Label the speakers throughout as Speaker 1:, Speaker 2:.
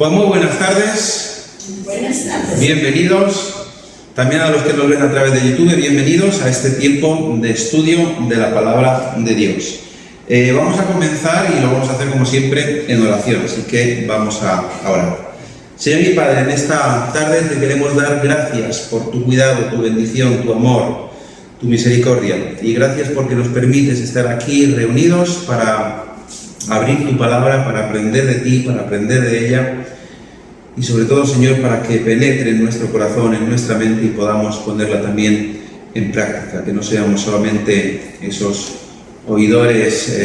Speaker 1: Pues muy buenas tardes.
Speaker 2: Buenas tardes.
Speaker 1: Bienvenidos. También a los que nos ven a través de YouTube, bienvenidos a este tiempo de estudio de la Palabra de Dios. Vamos a comenzar y lo vamos a hacer como siempre en oración, así que vamos a orar. Señor y Padre, en esta tarde te queremos dar gracias por tu cuidado, tu bendición, tu amor, tu misericordia. Y gracias porque nos permites estar aquí reunidos para abrir tu palabra, para aprender de ti, para aprender de ella. Y sobre todo, Señor, para que penetre en nuestro corazón, en nuestra mente y podamos ponerla también en práctica. Que no seamos solamente esos oidores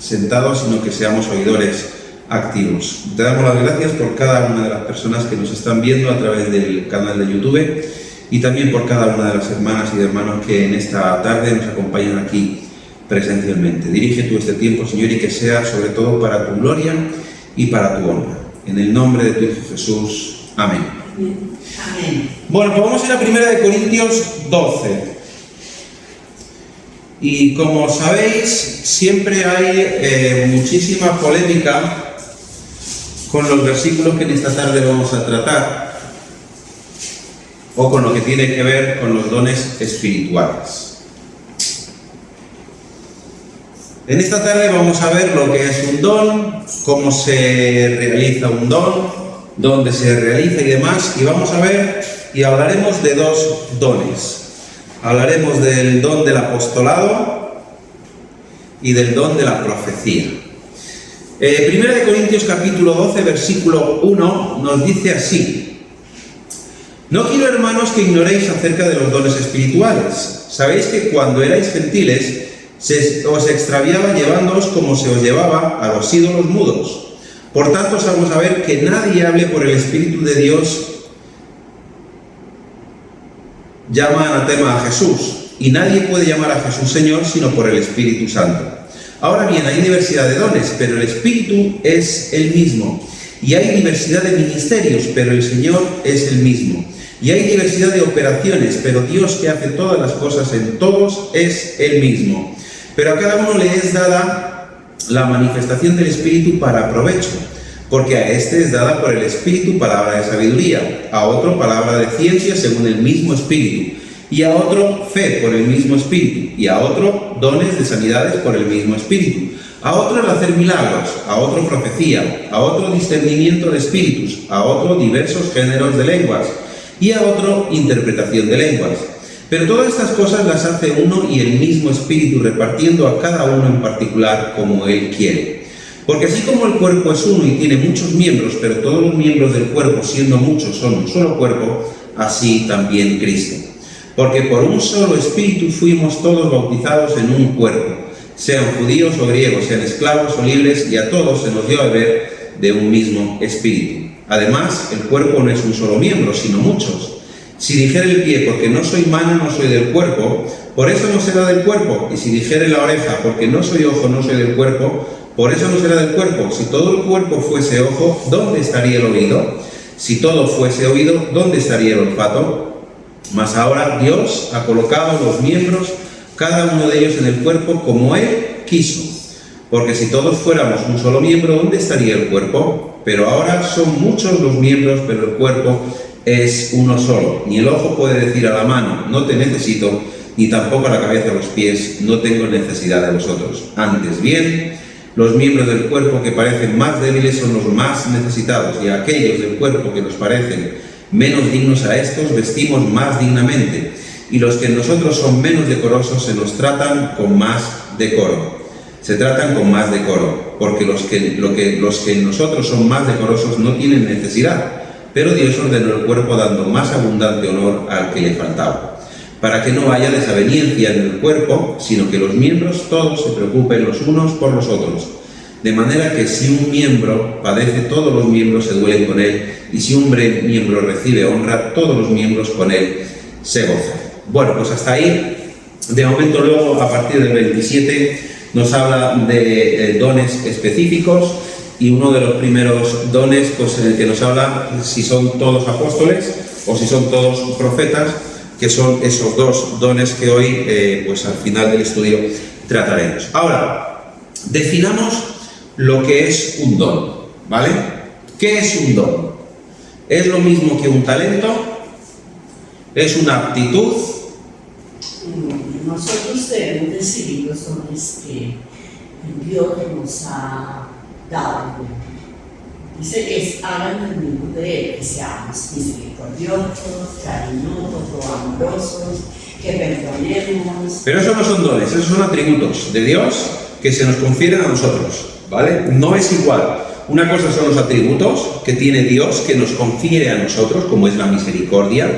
Speaker 1: sentados, sino que seamos oidores activos. Te damos las gracias por cada una de las personas que nos están viendo a través del canal de YouTube y también por cada una de las hermanas y hermanos que en esta tarde nos acompañan aquí presencialmente. Dirige tú este tiempo, Señor, y que sea sobre todo para tu gloria y para tu honra. En el nombre de tu Hijo Jesús. Amén.
Speaker 2: Amén.
Speaker 1: Bueno, pues vamos a ir a 1 Corintios 12. Y como sabéis, siempre hay muchísima polémica con los versículos que en esta tarde vamos a tratar, o con lo que tiene que ver con los dones espirituales. En esta tarde vamos a ver lo que es un don, cómo se realiza un don, dónde se realiza y demás, y vamos a ver y hablaremos de dos dones. Hablaremos del don del apostolado y del don de la profecía. 1 Corintios capítulo 12, versículo 1 nos dice así: No quiero, hermanos, que ignoréis acerca de los dones espirituales. Sabéis que cuando erais gentiles os extraviaba llevándoos como se os llevaba a los ídolos mudos. Por tanto, os hago saber que nadie hable por el Espíritu de Dios llama anatema a Jesús, y nadie puede llamar a Jesús Señor sino por el Espíritu Santo. Ahora bien, hay diversidad de dones, pero el Espíritu es el mismo. Y hay diversidad de ministerios, pero el Señor es el mismo. Y hay diversidad de operaciones, pero Dios, que hace todas las cosas en todos, es el mismo. Pero a cada uno le es dada la manifestación del Espíritu para provecho, porque a este es dada por el Espíritu palabra de sabiduría, a otro palabra de ciencia según el mismo Espíritu, y a otro fe por el mismo Espíritu, y a otro dones de sanidades por el mismo Espíritu, a otro el hacer milagros, a otro profecía, a otro discernimiento de espíritus, a otro diversos géneros de lenguas, y a otro interpretación de lenguas. Pero todas estas cosas las hace uno y el mismo Espíritu, repartiendo a cada uno en particular como Él quiere. Porque así como el cuerpo es uno y tiene muchos miembros, pero todos los miembros del cuerpo, siendo muchos, son un solo cuerpo, así también Cristo. Porque por un solo Espíritu fuimos todos bautizados en un cuerpo, sean judíos o griegos, sean esclavos o libres, y a todos se nos dio a beber de un mismo Espíritu. Además, el cuerpo no es un solo miembro, sino muchos. Si dijere el pie, porque no soy mano, no soy del cuerpo, por eso no será del cuerpo. Y si dijere la oreja, porque no soy ojo, no soy del cuerpo, por eso no será del cuerpo. Si todo el cuerpo fuese ojo, ¿dónde estaría el oído? Si todo fuese oído, ¿dónde estaría el olfato? Mas ahora Dios ha colocado los miembros, cada uno de ellos en el cuerpo, como Él quiso. Porque si todos fuéramos un solo miembro, ¿dónde estaría el cuerpo? Pero ahora son muchos los miembros, pero el cuerpo es uno solo. Ni el ojo puede decir a la mano, no te necesito, ni tampoco a la cabeza a los pies, no tengo necesidad de vosotros. Antes bien, los miembros del cuerpo que parecen más débiles son los más necesitados, y a aquellos del cuerpo que nos parecen menos dignos, a estos vestimos más dignamente, y los que en nosotros son menos decorosos se nos tratan con más decoro. Se tratan con más decoro, porque los que en nosotros son más decorosos no tienen necesidad, pero Dios ordenó el cuerpo dando más abundante honor al que le faltaba, para que no haya desaveniencia en el cuerpo, sino que los miembros todos se preocupen los unos por los otros. De manera que si un miembro padece, todos los miembros se duelen con él, y si un miembro recibe honra, todos los miembros con él se gozan. Bueno, pues hasta ahí. De momento, luego, a partir del 27, nos habla de dones específicos, y uno de los primeros dones, pues en el que nos habla si son todos apóstoles o si son todos profetas, que son esos dos dones que hoy, pues al final del estudio, trataremos. Ahora, definamos lo que es un don, ¿vale? ¿Qué es un don? ¿Es lo mismo que un talento? ¿Es una aptitud?
Speaker 2: Nosotros debemos decidir los dones que Dios nos ha dado. Dice que hagan el mismo de Él, que seamos misericordiosos, cariñosos, amorosos, que perdonemos.
Speaker 1: Pero esos no son dones, esos son atributos de Dios que se nos confieren a nosotros, ¿vale? No es igual. Una cosa son los atributos que tiene Dios que nos confiere a nosotros, como es la misericordia,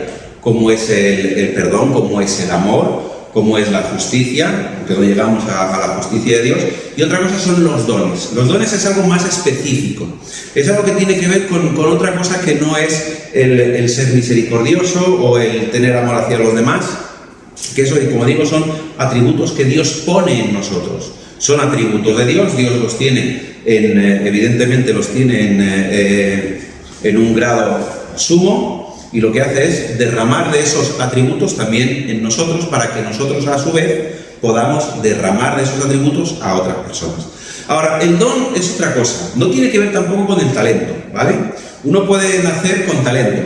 Speaker 1: como es el perdón, como es el amor, como es la justicia, porque no llegamos a la justicia de Dios. Y otra cosa son los dones. Los dones es algo más específico. Es algo que tiene que ver con otra cosa que no es el ser misericordioso o el tener amor hacia los demás. Que eso, como digo, son atributos que Dios pone en nosotros. Son atributos de Dios, Dios los tiene, evidentemente los tiene en un grado sumo, y lo que hace es derramar de esos atributos también en nosotros para que nosotros a su vez podamos derramar de esos atributos a otras personas. Ahora, el don es otra cosa, no tiene que ver tampoco con el talento, ¿vale? Uno puede nacer con talento,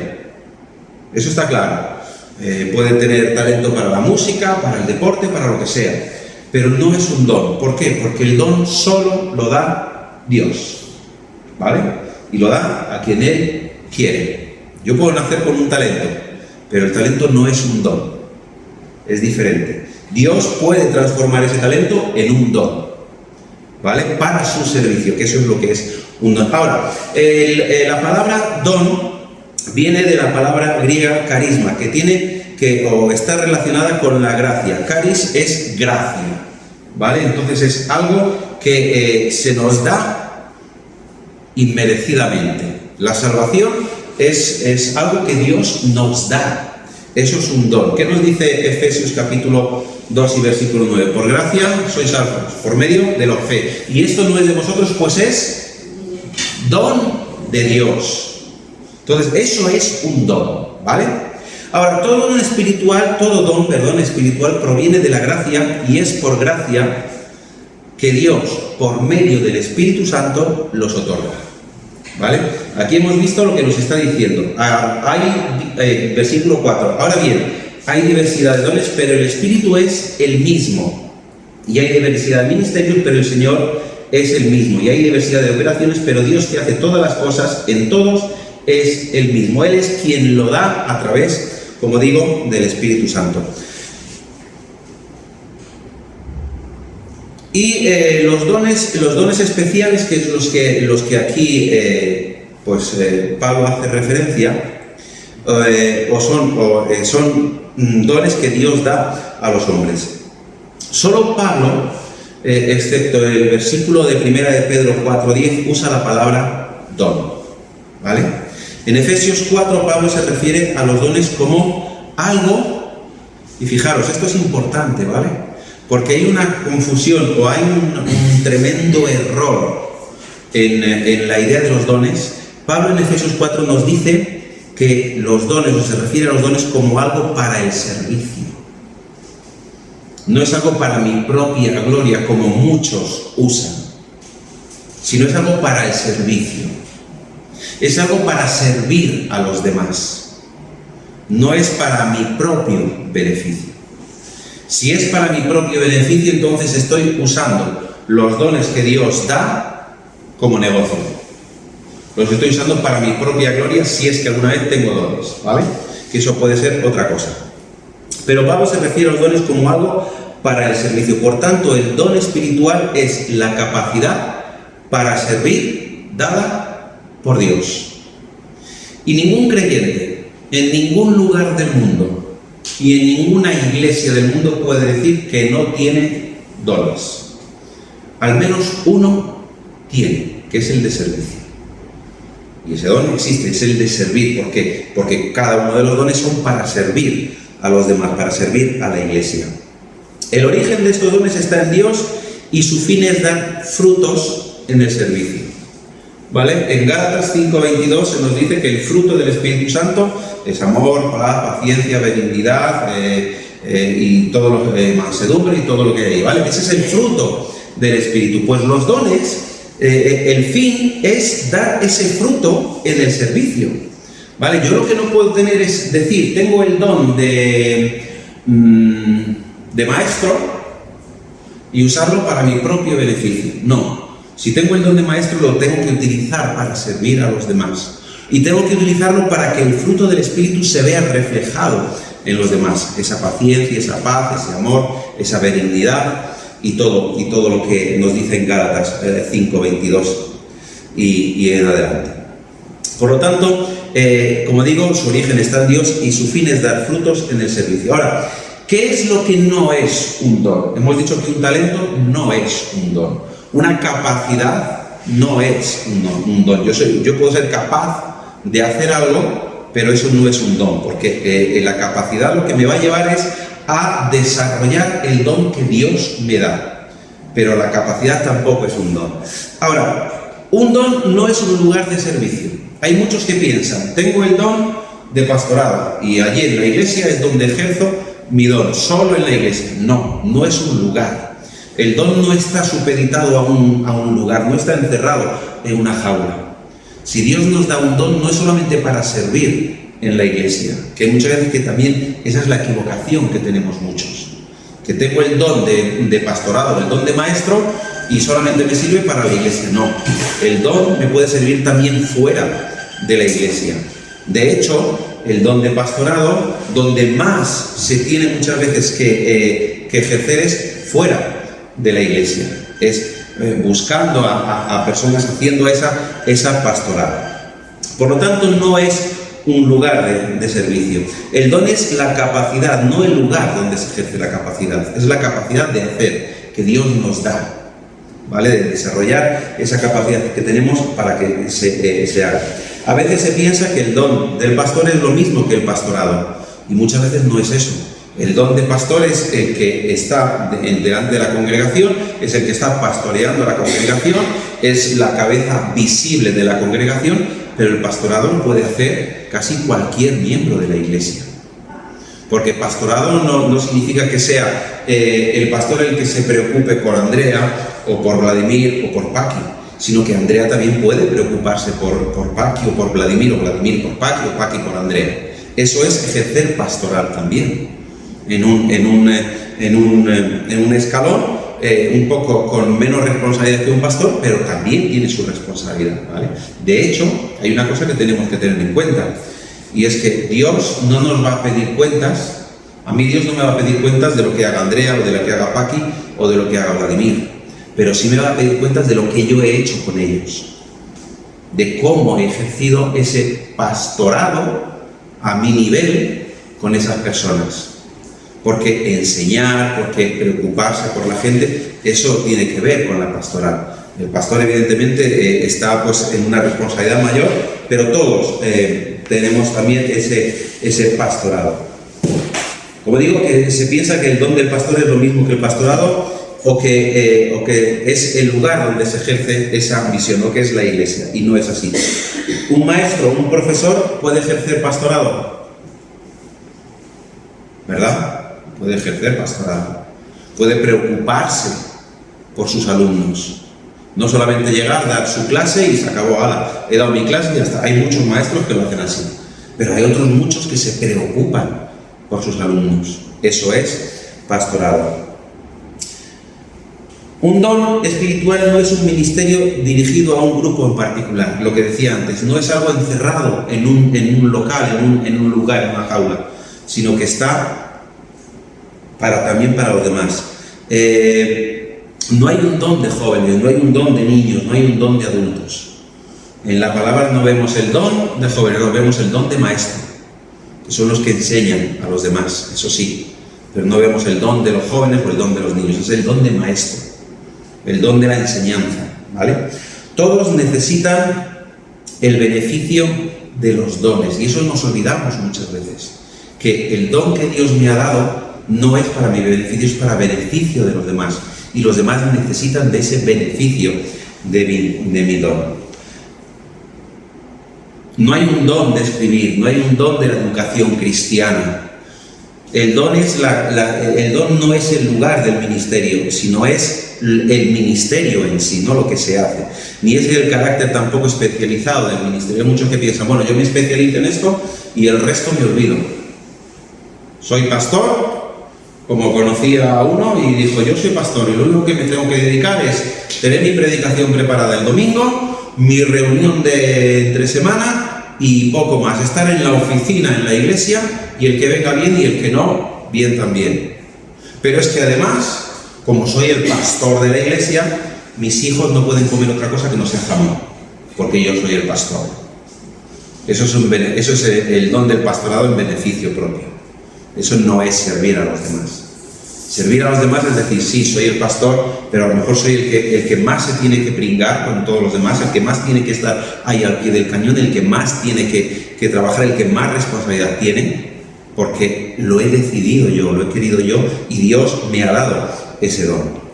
Speaker 1: eso está claro. Puede tener talento para la música, para el deporte, para lo que sea, pero no es un don. ¿Por qué? Porque el don solo lo da Dios, ¿vale? Y lo da a quien Él quiere. Yo puedo nacer con un talento, pero el talento no es un don, es diferente. Dios puede transformar ese talento en un don, ¿vale? Para su servicio, que eso es lo que es un don. Ahora, la palabra don viene de la palabra griega carisma, que tiene o está relacionada con la gracia. Caris es gracia, ¿vale? Entonces es algo que se nos da inmerecidamente. La salvación es algo que Dios nos da. Eso es un don. ¿Qué nos dice Efesios capítulo 2 y versículo 9? Por gracia sois salvos, por medio de la fe. Y esto no es de vosotros, pues es don de Dios. Entonces, eso es un don, ¿vale? Ahora, todo don espiritual proviene de la gracia, y es por gracia que Dios, por medio del Espíritu Santo, los otorga, ¿vale? Aquí hemos visto lo que nos está diciendo. Hay, versículo 4, ahora bien, hay diversidad de dones, pero el Espíritu es el mismo. Y hay diversidad de ministerios, pero el Señor es el mismo. Y hay diversidad de operaciones, pero Dios, que hace todas las cosas en todos, es el mismo. Él es quien lo da a través, como digo, del Espíritu Santo. Y los dones especiales, que es los que aquí Pablo hace referencia, son dones que Dios da a los hombres. Solo Pablo, excepto el versículo de 1 de Pedro 4:10, usa la palabra don, ¿vale? En Efesios 4 Pablo se refiere a los dones como algo, y fijaros, esto es importante, ¿vale? Porque hay una confusión o hay un tremendo error en la idea de los dones. Pablo en Efesios 4 nos dice que los dones, o se refiere a los dones como algo para el servicio. No es algo para mi propia gloria, como muchos usan, sino es algo para el servicio. Es algo para servir a los demás. No es para mi propio beneficio. Si es para mi propio beneficio, entonces estoy usando los dones que Dios da como negocio. Los estoy usando para mi propia gloria, si es que alguna vez tengo dones, ¿vale? Que eso puede ser otra cosa. Pero Pablo se refiere a los dones como algo para el servicio. Por tanto, el don espiritual es la capacidad para servir dada por Dios. Y ningún creyente en ningún lugar del mundo y en ninguna iglesia del mundo puede decir que no tiene dones. Al menos uno tiene, que es el de servicio. Y ese don existe, es el de servir. ¿Por qué? Porque cada uno de los dones son para servir a los demás, para servir a la iglesia. El origen de estos dones está en Dios y su fin es dar frutos en el servicio, ¿vale? En Gálatas 5:22 se nos dice que el fruto del Espíritu Santo es amor, paz, paciencia, benignidad y todo lo mansedumbre y todo lo que hay, ¿vale? Ese es el fruto del Espíritu. Pues los dones El fin es dar ese fruto en el servicio, ¿vale? Yo lo que no puedo tener es decir, tengo el don de maestro y usarlo para mi propio beneficio. No, si tengo el don de maestro lo tengo que utilizar para servir a los demás y tengo que utilizarlo para que el fruto del Espíritu se vea reflejado en los demás, esa paciencia, esa paz, ese amor, esa benignidad y todo lo que nos dice en Gálatas 5:22 y en adelante. Por lo tanto, como digo, su origen está en Dios y su fin es dar frutos en el servicio. Ahora, ¿qué es lo que no es un don? Hemos dicho que un talento no es un don. Una capacidad no es un don. Yo puedo ser capaz de hacer algo, pero eso no es un don, porque la capacidad lo que me va a llevar es a desarrollar el don que Dios me da. Pero la capacidad tampoco es un don. Ahora, un don no es un lugar de servicio. Hay muchos que piensan, tengo el don de pastorado y allí en la iglesia es donde ejerzo mi don, solo en la iglesia. No, no es un lugar. El don no está supeditado a un lugar, no está encerrado en una jaula. Si Dios nos da un don, no es solamente para servir en la iglesia, que hay muchas veces que también esa es la equivocación que tenemos muchos. Que tengo el don de pastorado, el don de maestro, y solamente me sirve para la iglesia. No, el don me puede servir también fuera de la iglesia. De hecho, el don de pastorado, donde más se tiene muchas veces que ejercer es fuera de la iglesia, es buscando a personas haciendo esa pastorada. Por lo tanto, no es un lugar de servicio. El don es la capacidad, no el lugar donde se ejerce la capacidad, es la capacidad de hacer que Dios nos da, ¿vale? De desarrollar esa capacidad que tenemos para que se haga. A veces se piensa que el don del pastor es lo mismo que el pastorado, y muchas veces no es eso. El don de pastor es el que está delante de la congregación, es el que está pastoreando a la congregación, es la cabeza visible de la congregación, pero el pastorado lo puede hacer casi cualquier miembro de la iglesia. Porque pastorado no significa que sea el pastor el que se preocupe por Andrea, o por Vladimir, o por Paqui, sino que Andrea también puede preocuparse por Paqui, o por Vladimir, o Vladimir por Paqui, o Paqui por Andrea. Eso es ejercer pastoral también. En un escalón, un poco con menos responsabilidad que un pastor, pero también tiene su responsabilidad, ¿vale? De hecho, hay una cosa que tenemos que tener en cuenta, y es que Dios no nos va a pedir cuentas. A mí Dios no me va a pedir cuentas de lo que haga Andrea, o de lo que haga Paqui, o de lo que haga Vladimir, pero sí me va a pedir cuentas de lo que yo he hecho con ellos, de cómo he ejercido ese pastorado a mi nivel con esas personas. Porque enseñar, porque preocuparse por la gente, eso tiene que ver con la pastoral. El pastor evidentemente está pues en una responsabilidad mayor, pero todos tenemos también ese pastorado. Como digo, que se piensa que el don del pastor es lo mismo que el pastorado, o que es el lugar donde se ejerce esa misión, o que es la iglesia, y no es así. Un maestro, un profesor puede ejercer pastorado, ¿verdad? Puede ejercer pastorado, puede preocuparse por sus alumnos, no solamente llegar, dar su clase y se acabó, he dado mi clase y ya está. Hay muchos maestros que lo hacen así, pero hay otros muchos que se preocupan por sus alumnos. Eso es pastorado. Un don espiritual no es un ministerio dirigido a un grupo en particular, lo que decía antes, no es algo encerrado en un local, en un lugar, en una jaula, sino que está también para los demás. No hay un don de jóvenes, no hay un don de niños, no hay un don de adultos. En la palabra no vemos el don de jóvenes, no vemos el don de maestro, que son los que enseñan a los demás, eso sí, pero no vemos el don de los jóvenes o el don de los niños, es el don de maestro, el don de la enseñanza, ¿vale? Todos necesitan el beneficio de los dones, y eso nos olvidamos muchas veces, que el don que Dios me ha dado no es para mi beneficio, es para beneficio de los demás. Y los demás necesitan de ese beneficio de mi don. No hay un don de escribir, no hay un don de la educación cristiana. El don, el don no es el lugar del ministerio, sino es el ministerio en sí, no lo que se hace. Ni es el carácter tampoco especializado del ministerio. Hay muchos que piensan, bueno, yo me especializo en esto y el resto me olvido. Soy pastor, como conocía a uno, y dijo, yo soy pastor y lo único que me tengo que dedicar es tener mi predicación preparada el domingo, mi reunión de entre semana y poco más. Estar en la oficina, en la iglesia, y el que venga bien y el que no, bien también. Pero es que además, como soy el pastor de la iglesia, mis hijos no pueden comer otra cosa que no sea jamón, porque yo soy el pastor. Eso es el don del pastorado en beneficio propio. Eso no es servir a los demás. Servir a los demás es decir, sí, soy el pastor, pero a lo mejor soy el que más se tiene que pringar con todos los demás, el que más tiene que estar ahí al pie del cañón, el que más tiene que trabajar, el que más responsabilidad tiene, porque lo he decidido yo, lo he querido yo, y Dios me ha dado ese don.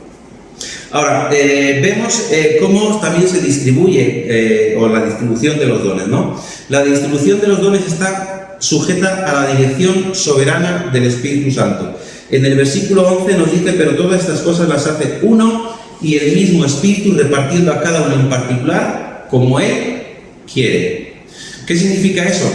Speaker 1: Ahora, vemos cómo también se distribuye, o la distribución de los dones, ¿no? La distribución de los dones está sujeta a la dirección soberana del Espíritu Santo. En el versículo 11 nos dice, pero todas estas cosas las hace uno y el mismo Espíritu, repartiendo a cada uno en particular como Él quiere. ¿Qué significa eso?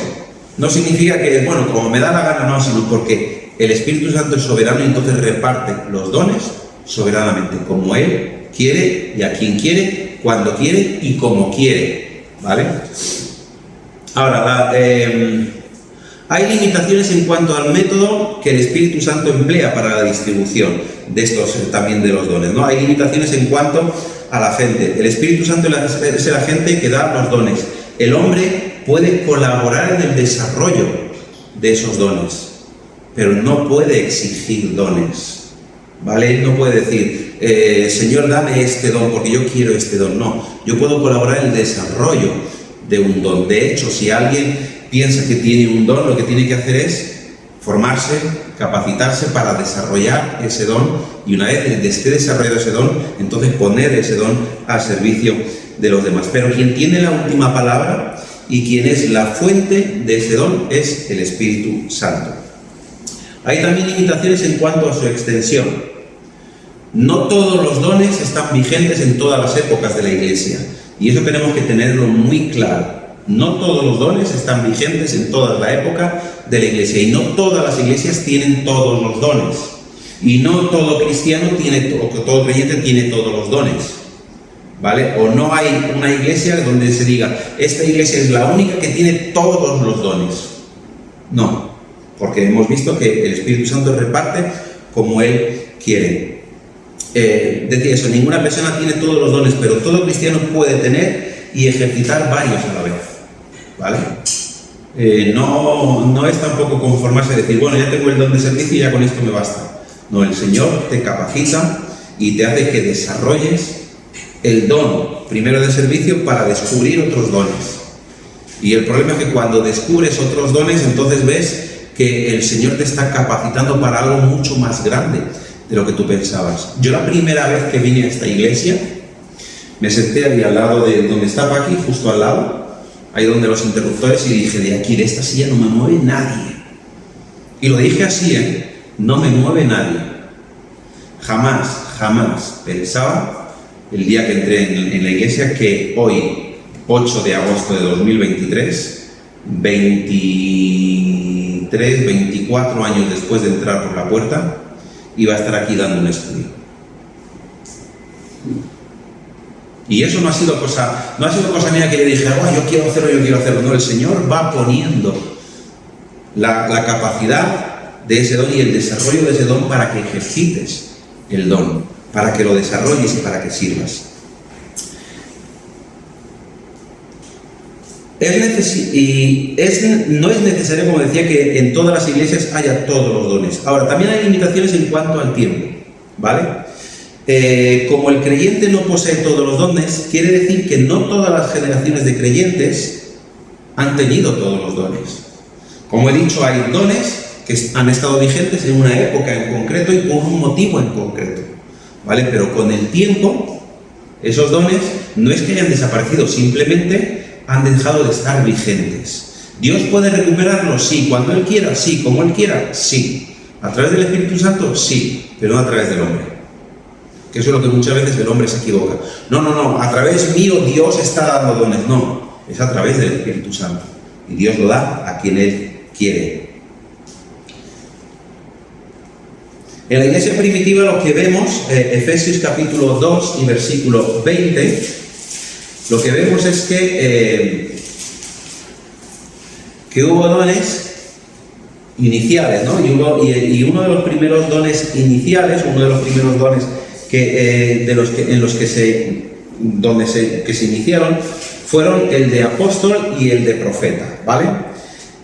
Speaker 1: No significa que, bueno, como me da la gana, no, sino porque el Espíritu Santo es soberano y entonces reparte los dones soberanamente, como Él quiere y a quien quiere, cuando quiere y como quiere, ¿vale? Ahora, hay limitaciones en cuanto al método que el Espíritu Santo emplea para la distribución de estos también de los dones, ¿no? Hay limitaciones en cuanto a la gente. El Espíritu Santo es el agente que da los dones. El hombre puede colaborar en el desarrollo de esos dones, pero no puede exigir dones, ¿vale? Él no puede decir, Señor, dame este don porque yo quiero este don. No, yo puedo colaborar en el desarrollo de un don. De hecho, si alguien piensa que tiene un don, lo que tiene que hacer es formarse, capacitarse para desarrollar ese don, y una vez esté desarrollado ese don, entonces poner ese don al servicio de los demás. Pero quien tiene la última palabra y quien es la fuente de ese don es el Espíritu Santo. Hay también limitaciones en cuanto a su extensión. No todos los dones están vigentes en todas las épocas de la Iglesia, y eso tenemos que tenerlo muy claro. No todos los dones están vigentes en toda la época de la Iglesia, y no todas las iglesias tienen todos los dones, y no todo cristiano o todo creyente tiene todos los dones, ¿vale? O no hay una iglesia donde se diga, esta iglesia es la única que tiene todos los dones. No, porque hemos visto que el Espíritu Santo reparte como Él quiere. Decía eso, ninguna persona tiene todos los dones, pero todo cristiano puede tener y ejercitar varios a la vez, ¿vale? No es tampoco conformarse y decir, bueno, ya tengo el don de servicio y ya con esto me basta. No, el Señor te capacita y te hace que desarrolles el don primero de servicio para descubrir otros dones. Y el problema es que cuando descubres otros dones, entonces ves que el Señor te está capacitando para algo mucho más grande de lo que tú pensabas. Yo la primera vez que vine a esta iglesia, me senté ahí al lado de donde estaba aquí, justo al lado, ahí donde los interruptores, y dije, de aquí, de esta silla no me mueve nadie. Y lo dije así, no me mueve nadie. Jamás pensaba, el día que entré en la iglesia, que hoy, 8 de agosto de 2023, 24 años después de entrar por la puerta, iba a estar aquí dando un estudio. Y eso no ha sido cosa mía que le dije, oh, yo quiero hacerlo. No, el Señor va poniendo la capacidad de ese don y el desarrollo de ese don para que ejercites el don, para que lo desarrolles y para que sirvas. No es necesario, como decía, que en todas las iglesias haya todos los dones. Ahora, también hay limitaciones en cuanto al tiempo, ¿vale? Como el creyente no posee todos los dones, quiere decir que no todas las generaciones de creyentes han tenido todos los dones. Como he dicho, hay dones que han estado vigentes en una época en concreto y por un motivo en concreto, ¿vale? Pero con el tiempo, esos dones no es que hayan desaparecido, simplemente han dejado de estar vigentes. ¿Dios puede recuperarlos? Sí. ¿Cuando Él quiera? Sí. ¿Como Él quiera? Sí. ¿A través del Espíritu Santo? Sí, pero no a través del hombre. Que eso es lo que muchas veces el hombre se equivoca. No, a través mío Dios está dando dones. No, es a través del Espíritu Santo. Y Dios lo da a quien Él quiere. En la iglesia primitiva lo que vemos, Efesios capítulo 2 y versículo 20, lo que vemos es que hubo dones iniciales, ¿no? Y uno de los primeros dones iniciales, uno de los primeros dones que se iniciaron, fueron el de apóstol y el de profeta, ¿vale?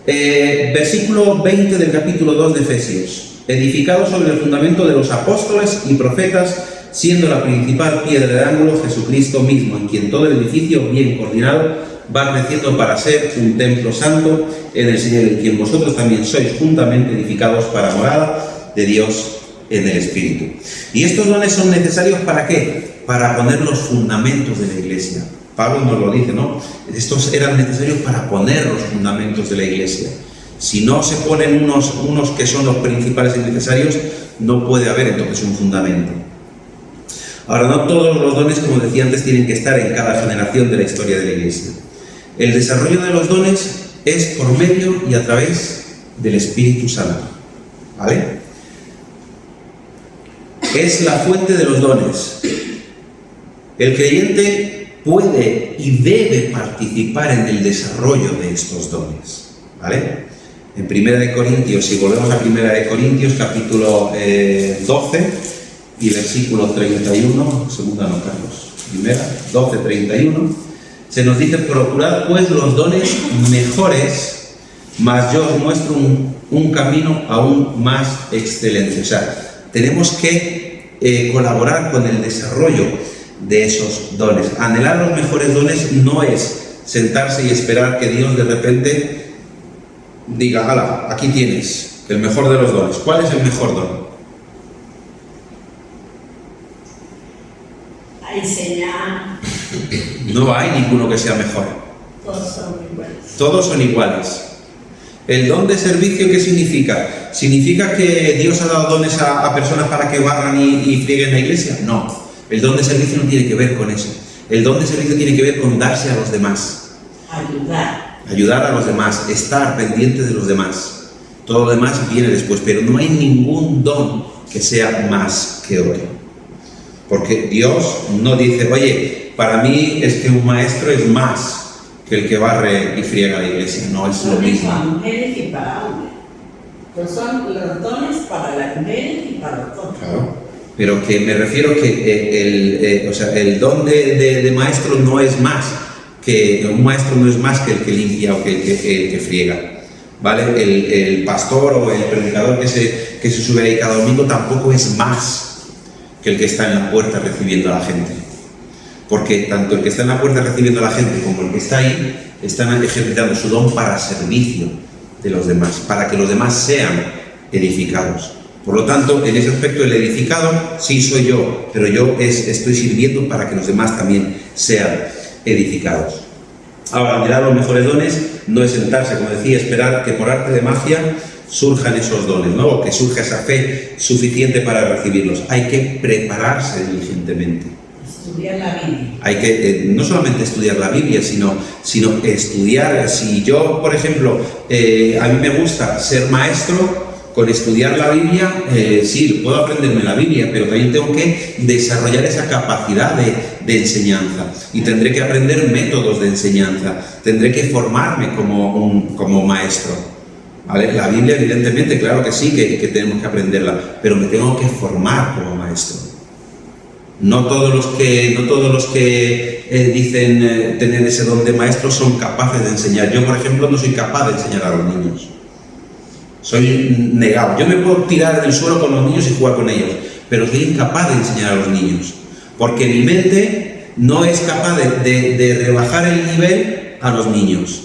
Speaker 1: Versículo 20 del capítulo 2 de Efesios. Edificado sobre el fundamento de los apóstoles y profetas, siendo la principal piedra de ángulo Jesucristo mismo, en quien todo el edificio bien coordinado va creciendo para ser un templo santo en el Señor, en quien vosotros también sois juntamente edificados para morada de Dios en el Espíritu. ¿Y estos dones son necesarios para qué? Para poner los fundamentos de la iglesia. Pablo nos lo dice, ¿no? Estos eran necesarios para poner los fundamentos de la iglesia. Si no se ponen unos que son los principales y necesarios, no puede haber entonces un fundamento. Ahora, no todos los dones, como decía antes, tienen que estar en cada generación de la historia de la iglesia. El desarrollo de los dones es por medio y a través del Espíritu Santo, ¿vale? Es la fuente de los dones. El creyente puede y debe participar en el desarrollo de estos dones, ¿vale? En 1 Corintios, si volvemos a 1 Corintios, capítulo 12 y versículo 31, segunda no, Carlos, 12, 31, se nos dice: procurad pues los dones mejores, mas yo os muestro un camino aún más excelente. O sea, tenemos que colaborar con el desarrollo de esos dones. Anhelar los mejores dones no es sentarse y esperar que Dios de repente diga: hala, aquí tienes el mejor de los dones. ¿Cuál es el mejor don?
Speaker 2: A enseñar.
Speaker 1: No hay ninguno que sea mejor.
Speaker 2: Todos son iguales.
Speaker 1: Todos son iguales. ¿El don de servicio qué significa? ¿Significa que Dios ha dado dones a personas para que barran y frieguen la iglesia? No. El don de servicio no tiene que ver con eso. El don de servicio tiene que ver con darse a los demás. Ayudar a los demás, estar pendiente de los demás. Todo lo demás viene después, pero no hay ningún don que sea más que otro. Porque Dios no dice: oye, para mí es que un maestro es más que el que barre y friega la iglesia. No, es lo mismo.
Speaker 2: Para mujeres y para hombres. Pues son los dones para las mujeres y para los hombres. Claro.
Speaker 1: Pero que me refiero que el don de maestro no es más. Que un maestro no es más que el que limpia o que el que friega, ¿vale? El pastor o el predicador que se sube ahí cada domingo tampoco es más que el que está en la puerta recibiendo a la gente. Porque tanto el que está en la puerta recibiendo a la gente como el que está ahí están ejercitando su don para servicio de los demás, para que los demás sean edificados. Por lo tanto, en ese aspecto, el edificado sí soy yo, pero yo estoy sirviendo para que los demás también sean edificados. Ahora, mirar los mejores dones no es sentarse, como decía, esperar que por arte de magia surjan esos dones, ¿no? O que surja esa fe suficiente para recibirlos. Hay que prepararse diligentemente.
Speaker 2: Estudiar la Biblia.
Speaker 1: Hay que no solamente estudiar la Biblia, sino estudiar. Si yo, por ejemplo, a mí me gusta ser maestro, con estudiar la Biblia, sí, puedo aprenderme la Biblia, pero también tengo que desarrollar esa capacidad de enseñanza. Y tendré que aprender métodos de enseñanza. Tendré que formarme como maestro, ¿vale? La Biblia, evidentemente, claro que sí, que tenemos que aprenderla, pero me tengo que formar como maestro. No todos los que dicen tener ese don de maestro son capaces de enseñar. Yo, por ejemplo, no soy capaz de enseñar a los niños. Soy negado. Yo me puedo tirar del suelo con los niños y jugar con ellos, pero soy incapaz de enseñar a los niños, porque mi mente no es capaz de rebajar el nivel a los niños.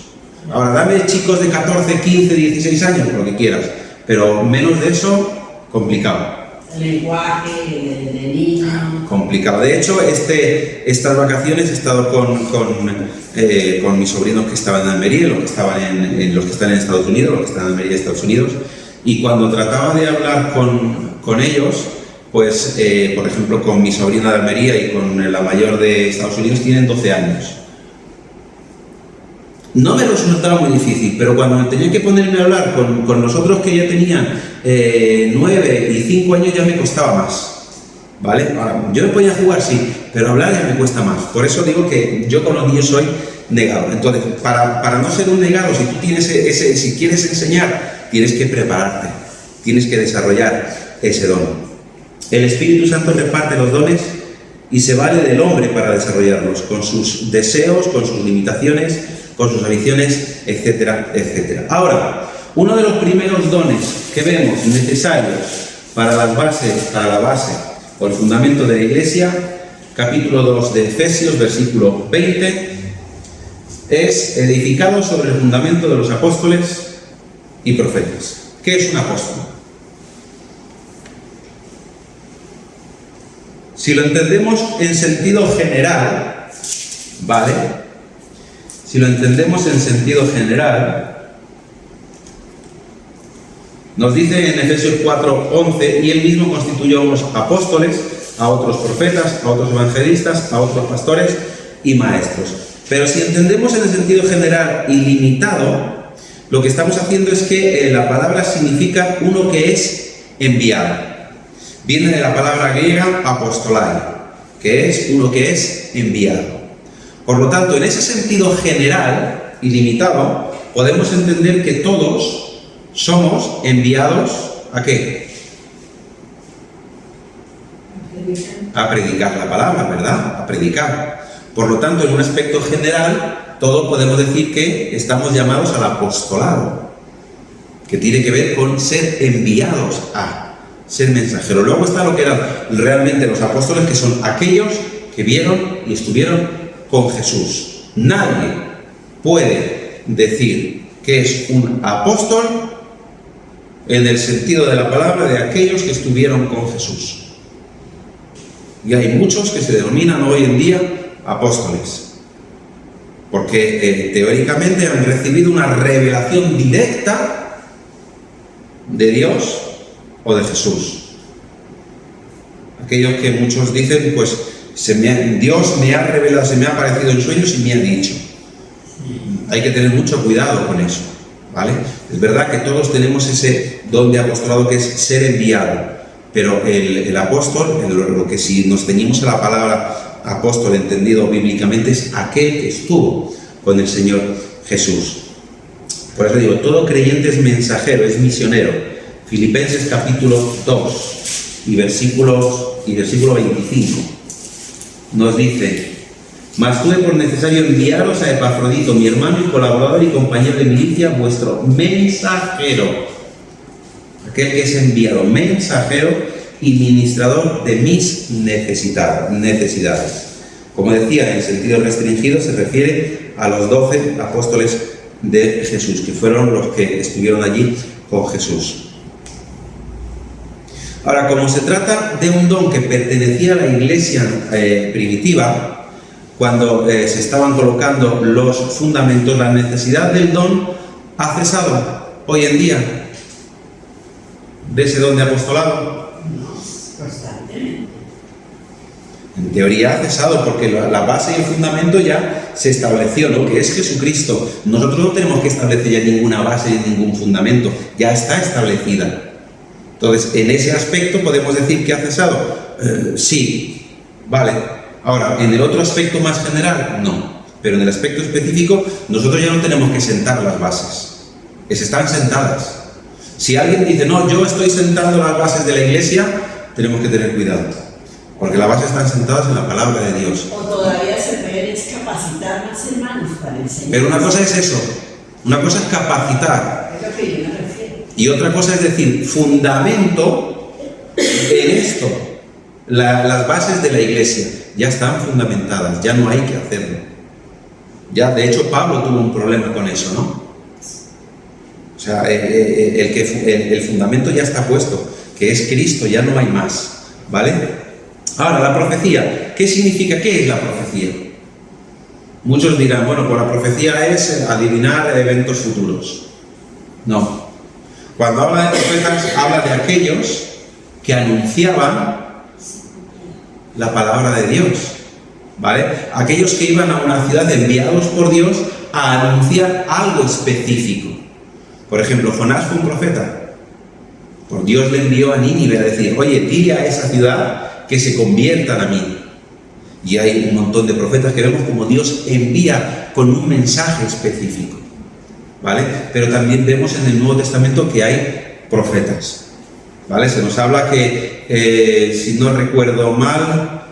Speaker 1: Ahora, dame chicos de 14, 15, 16 años, lo que quieras, pero menos de eso, complicado.
Speaker 2: El lenguaje de niño.
Speaker 1: Complicado. De hecho, estas vacaciones he estado con mis sobrinos que estaban en Almería, los que están en Estados Unidos, los que están en Almería, Estados Unidos, Y cuando trataba de hablar con ellos, pues, por ejemplo, con mi sobrina de Almería y con la mayor de Estados Unidos, tienen 12 años. No me resultaba muy difícil, pero cuando tenía que ponerme a hablar con los otros que ya tenían 9 y 5 años ya me costaba más. ¿Vale? Ahora, yo me podía jugar, sí, pero hablar ya me cuesta más. Por eso digo que yo con los niños soy negado. Entonces, para no ser un negado, si tú tienes si quieres enseñar, tienes que prepararte, tienes que desarrollar ese don. El Espíritu Santo reparte los dones y se vale del hombre para desarrollarlos, con sus deseos, con sus limitaciones, con sus ambiciones, etcétera, etcétera. Ahora, uno de los primeros dones que vemos necesarios para la base o el fundamento de la Iglesia, capítulo 2 de Efesios, versículo 20, es edificado sobre el fundamento de los apóstoles y profetas. ¿Qué es un apóstol? Si lo entendemos en sentido general, ¿vale? Si lo entendemos en sentido general, nos dice en Efesios 4:11, y él mismo constituyó a unos apóstoles, a otros profetas, a otros evangelistas, a otros pastores y maestros. Pero si entendemos en el sentido general y limitado, lo que estamos haciendo es que la palabra significa uno que es enviado. Viene de la palabra griega apostolai, que es uno que es enviado. Por lo tanto, en ese sentido general y limitado, podemos entender que todos somos enviados ¿a qué? A predicar la palabra, ¿verdad? A predicar. Por lo tanto, en un aspecto general, todos podemos decir que estamos llamados al apostolado, que tiene que ver con ser enviados a ser mensajeros. Luego está lo que eran realmente los apóstoles, que son aquellos que vieron y estuvieron con Jesús. Nadie puede decir que es un apóstol en el sentido de la palabra de aquellos que estuvieron con Jesús. Y hay muchos que se denominan hoy en día apóstoles, porque teóricamente han recibido una revelación directa de Dios o de Jesús. Aquellos que muchos dicen, pues, Dios me ha revelado, se me ha aparecido en sueños y me ha dicho. Hay que tener mucho cuidado con eso, ¿vale? Es verdad que todos tenemos ese don de apostolado que es ser enviado, pero el apóstol, lo que si nos ceñimos a la palabra apóstol entendido bíblicamente, es aquel que estuvo con el Señor Jesús. Por eso digo, todo creyente es mensajero, es misionero. Filipenses capítulo 2 y versículo 25 nos dice: mas tuve por necesario enviaros a Epafrodito, mi hermano y colaborador y compañero de milicia, vuestro mensajero. Aquel que es enviado, mensajero y ministrador de mis necesidades. Como decía, en sentido restringido se refiere a los 12 apóstoles de Jesús, que fueron los que estuvieron allí con Jesús. Ahora, como se trata de un don que pertenecía a la iglesia primitiva, cuando se estaban colocando los fundamentos, la necesidad del don ha cesado hoy en día, de ese don de apostolado.
Speaker 2: Constantemente.
Speaker 1: En teoría ha cesado, porque la base y el fundamento ya se estableció, lo que es Jesucristo. Nosotros no tenemos que establecer ya ninguna base ni ningún fundamento, ya está establecida. Entonces, en ese aspecto podemos decir que ha cesado. Sí, vale. Ahora, en el otro aspecto más general, no. Pero en el aspecto específico, nosotros ya no tenemos que sentar las bases. Están sentadas. Si alguien dice, no, yo estoy sentando las bases de la iglesia, tenemos que tener cuidado. Porque las bases están sentadas en la palabra de Dios.
Speaker 2: O todavía se puede capacitar más hermanos para enseñar.
Speaker 1: Pero una cosa es eso. Una cosa es capacitar.
Speaker 2: Es lo que yo me refiero.
Speaker 1: Y otra cosa es decir, fundamento en esto. Las bases de la iglesia ya están fundamentadas, ya no hay que hacerlo. Ya, de hecho, Pablo tuvo un problema con eso, ¿no? O sea, el fundamento ya está puesto, que es Cristo, ya no hay más, ¿vale? Ahora, la profecía, ¿qué significa? ¿Qué es la profecía? Muchos dirán, bueno, pues la profecía es adivinar eventos futuros. No. Cuando habla de profetas, habla de aquellos que anunciaban la palabra de Dios, ¿vale? Aquellos que iban a una ciudad enviados por Dios a anunciar algo específico. Por ejemplo, Jonás fue un profeta. Por Dios le envió a Nínive a decir, oye, dile a esa ciudad que se conviertan a mí. Y hay un montón de profetas que vemos como Dios envía con un mensaje específico, ¿vale? Pero también vemos en el Nuevo Testamento que hay profetas, ¿vale? Se nos habla que, si no recuerdo mal,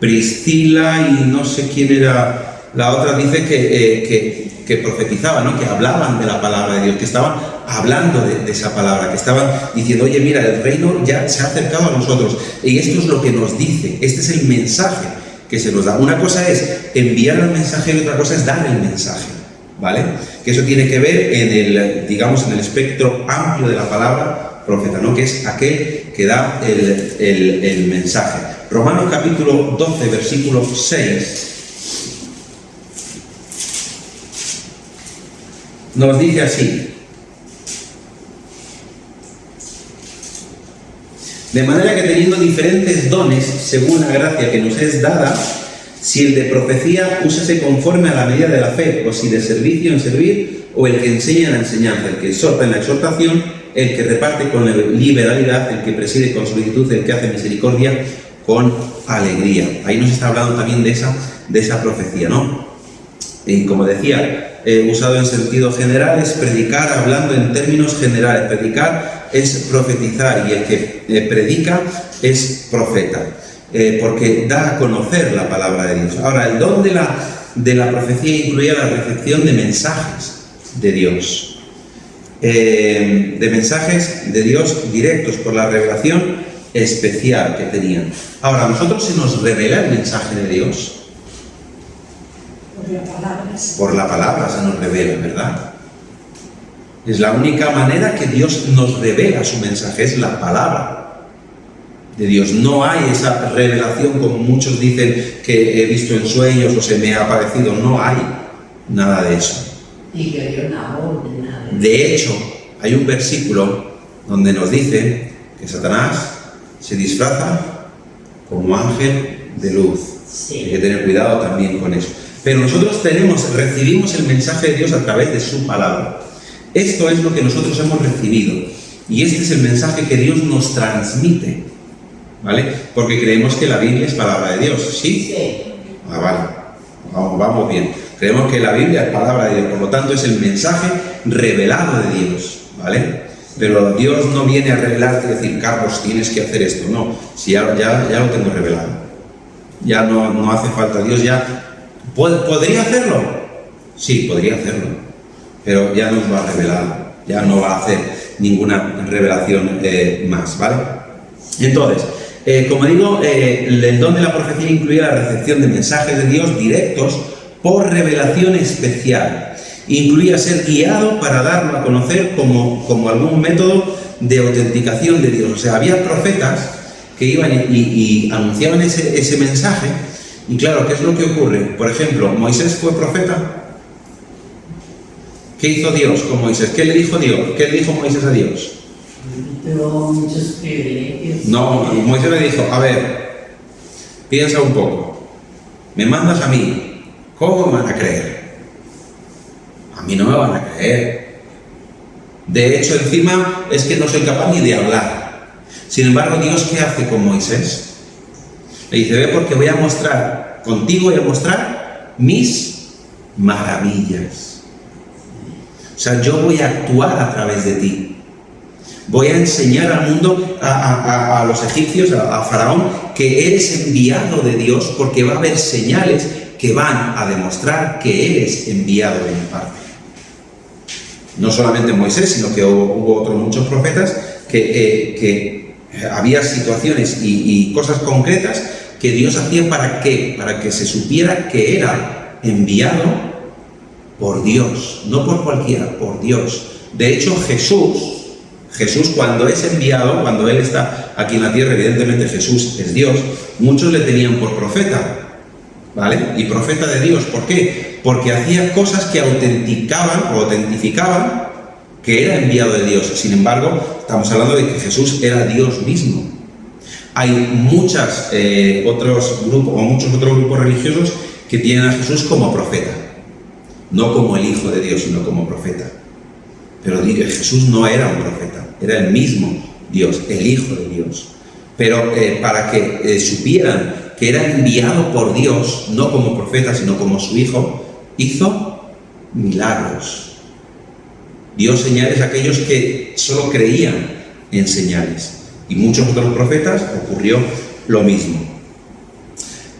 Speaker 1: Priscila y no sé quién era la otra, dice que profetizaban, ¿no? Que hablaban de la palabra de Dios, que estaban hablando de esa palabra, que estaban diciendo, oye, mira, el reino ya se ha acercado a nosotros, y esto es lo que nos dice, este es el mensaje que se nos da. Una cosa es enviar el mensaje y otra cosa es dar el mensaje, ¿vale? Que eso tiene que ver en el, digamos, en el espectro amplio de la palabra profeta, ¿no? Que es aquel que da el mensaje. Romanos capítulo 12, versículo 6, nos dice así: de manera que teniendo diferentes dones, según la gracia que nos es dada, si el de profecía, úsese conforme a la medida de la fe, o si de servicio en servir, o el que enseña en la enseñanza, el que exhorta en la exhortación, el que reparte con liberalidad, el que preside con solicitud, el que hace misericordia con alegría. Ahí nos está hablando también de esa profecía, ¿no? Y como decía, usado en sentido general, es predicar hablando en términos generales. Predicar es profetizar, y el que predica es profeta, porque da a conocer la palabra de Dios. Ahora, el don de la profecía incluía la recepción de mensajes de Dios, de mensajes de Dios directos por la revelación especial que tenían. Ahora, ¿a nosotros se nos revela el mensaje de Dios? Por la palabra se nos revela, ¿verdad? Es la única manera que Dios nos revela su mensaje, es la palabra de Dios. No hay esa revelación como muchos dicen que he visto en sueños o se me ha aparecido. No hay nada de eso.
Speaker 2: Y que hay una orden.
Speaker 1: De hecho, hay un versículo donde nos dice que Satanás se disfraza como ángel de luz.
Speaker 2: Sí.
Speaker 1: Hay que tener cuidado también con eso. Pero nosotros recibimos el mensaje de Dios a través de su palabra. Esto es lo que nosotros hemos recibido. Y este es el mensaje que Dios nos transmite, ¿vale? Porque creemos que la Biblia es palabra de Dios, ¿sí?
Speaker 2: Sí.
Speaker 1: Ah, vale. Vamos bien. Creemos que la Biblia es palabra de Dios, por lo tanto es el mensaje revelado de Dios, ¿vale? Pero Dios no viene a revelarte y decir, Carlos, tienes que hacer esto. No, si ya lo tengo revelado. Ya no hace falta. Dios ya... ¿Podría hacerlo? Sí, podría hacerlo, pero ya nos lo ha revelado, ya no va a hacer ninguna revelación más, ¿vale? Entonces, como digo, el don de la profecía incluía la recepción de mensajes de Dios directos por revelación especial. Incluía ser guiado para darlo a conocer como algún método de autenticación de Dios. O sea, había profetas que iban y anunciaban ese mensaje. Y claro, ¿qué es lo que ocurre? Por ejemplo, Moisés fue profeta. ¿Qué hizo Dios con Moisés? ¿Qué le dijo Dios? ¿Qué le dijo Moisés a Dios?
Speaker 2: Pero muchos privilegios.
Speaker 1: No, Moisés le dijo, a ver, piensa un poco. Me mandas a mí, ¿cómo me van a creer? A mí no me van a creer. De hecho, encima es que no soy capaz ni de hablar. Sin embargo, Dios, ¿qué hace con Moisés? Le dice, ve, porque voy a mostrar, contigo voy a mostrar mis maravillas. O sea, yo voy a actuar a través de ti. Voy a enseñar al mundo, a los egipcios, a Faraón, que eres enviado de Dios, porque va a haber señales que van a demostrar que eres enviado de mi parte. No solamente Moisés, sino que hubo otros muchos profetas que había situaciones y cosas concretas que Dios hacía ¿para qué? Para que se supiera que era enviado por Dios, no por cualquiera, por Dios. De hecho, Jesús cuando es enviado, cuando Él está aquí en la tierra, evidentemente Jesús es Dios, muchos le tenían por profeta, ¿vale? Y profeta de Dios, ¿por qué? Porque hacía cosas que autentificaban que era enviado de Dios. Sin embargo, estamos hablando de que Jesús era Dios mismo. Hay muchos otros grupos religiosos que tienen a Jesús como profeta, no como el Hijo de Dios, sino como profeta. Pero Jesús no era un profeta, era el mismo Dios, el Hijo de Dios. Pero para que supieran que era enviado por Dios, no como profeta, sino como su Hijo, hizo milagros. Dio señales a aquellos que solo creían en señales. Y muchos otros profetas ocurrió lo mismo.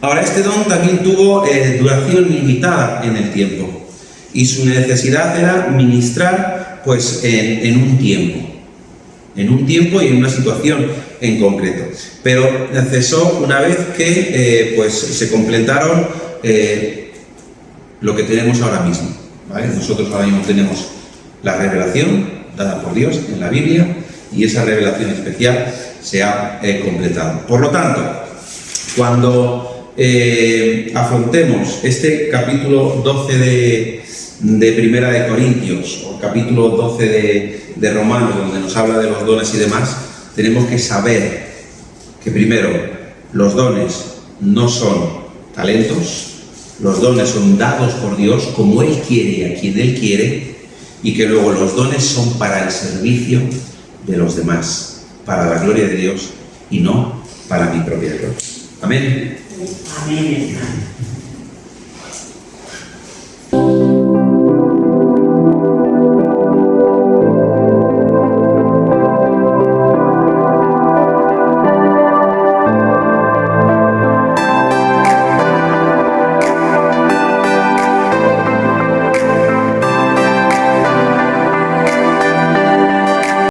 Speaker 1: Ahora, este don también tuvo duración limitada en el tiempo. Y su necesidad era ministrar pues, en un tiempo. En un tiempo y en una situación en concreto. Pero cesó una vez que pues, se completaron lo que tenemos ahora mismo. ¿Vale? Nosotros ahora mismo tenemos la revelación dada por Dios en la Biblia, y esa revelación especial se ha completado. Por lo tanto, cuando afrontemos este capítulo 12 de Primera de Corintios, o capítulo 12 de Romanos, donde nos habla de los dones y demás, tenemos que saber que primero, los dones no son talentos, los dones son dados por Dios como Él quiere y a quien Él quiere, y que luego los dones son para el servicio de los demás, para la gloria de Dios y no para mi propia gloria. Amén.
Speaker 2: Amén, hermano.